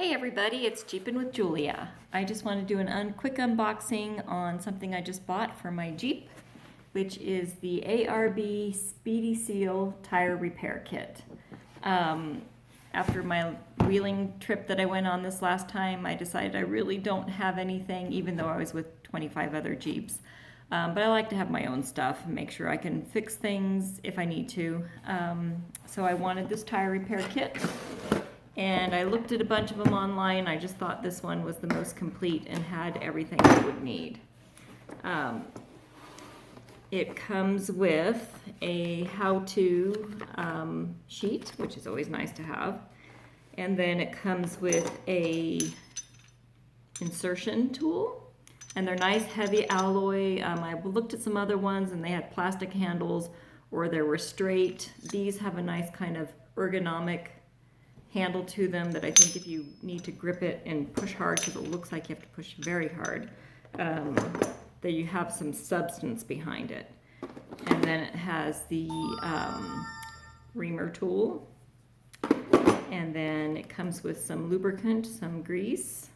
Hey everybody, it's Jeepin' with Julia. I just want to do a quick unboxing on something I just bought for my Jeep, which is the ARB Speedy Seal Tire Repair Kit. After my wheeling trip that I went on this last time, I decided I really don't have anything, even though I was with 25 other Jeeps. But I like to have my own stuff and make sure I can fix things if I need to. So I wanted this tire repair kit. And I looked at a bunch of them online. I just thought this one was the most complete and had everything I would need. It comes with a how-to sheet, which is always nice to have. And then it comes with a insertion tool. And they're nice heavy alloy. I looked at some other ones and they had plastic handles or they were straight. These have a nice kind of ergonomic handle to them that I think if you need to grip it and push hard, because it looks like you have to push very hard, that you have some substance behind it. And then it has the reamer tool, and then it comes with some lubricant, some grease.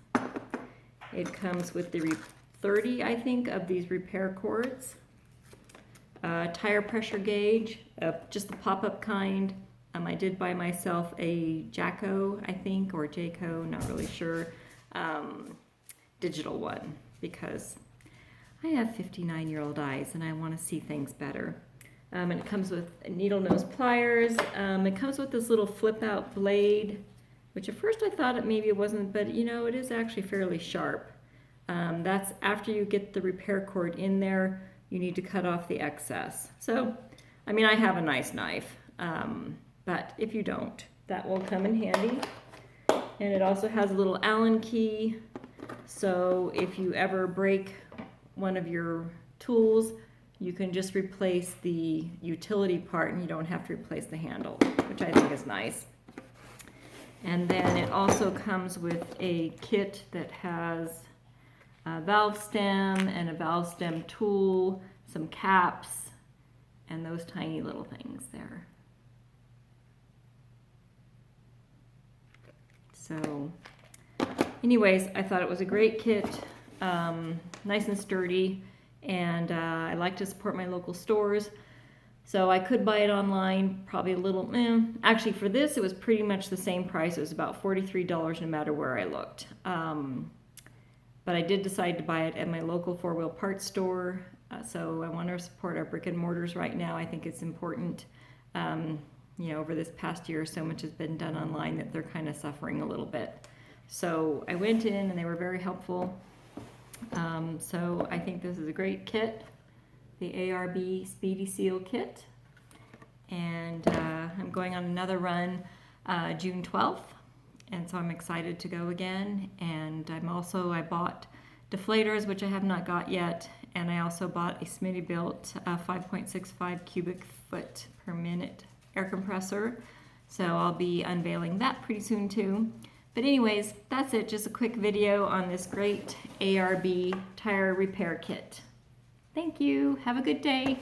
It comes with the 30, I think, of these repair cords, tire pressure gauge, just the pop-up kind. I did buy myself a JKU, I think, or JKU, not really sure, digital one, because I have 59-year-old eyes and I want to see things better. And it comes with needle nose pliers. It comes with this little flip-out blade, which at first I thought maybe it wasn't, but you know, it is actually fairly sharp. That's after you get the repair cord in there, you need to cut off the excess. So, I mean, I have a nice knife. But if you don't, that will come in handy. And it also has a little Allen key, so if you ever break one of your tools, you can just replace the utility part and you don't have to replace the handle, which I think is nice. And then it also comes with a kit that has a valve stem and a valve stem tool, some caps, and those tiny little things there. So anyways, I thought it was a great kit, nice and sturdy, and I like to support my local stores. So I could buy it online, probably a little, actually for this it was pretty much the same price. It was about $43 no matter where I looked. But I did decide to buy it at my local four-wheel parts store. So I want to support our brick and mortars right now. I think it's important. You know, over this past year, so much has been done online that they're kind of suffering a little bit. So I went in and they were very helpful. So I think this is a great kit, the ARB Speedy Seal Kit. And I'm going on another run June 12th. And so I'm excited to go again. And I bought deflators, which I have not got yet. And I also bought a Smittybilt 5.65 cubic foot per minute air compressor, so I'll be unveiling that pretty soon too. But anyways, that's it, just a quick video on this great ARB tire repair kit. Thank you, have a good day.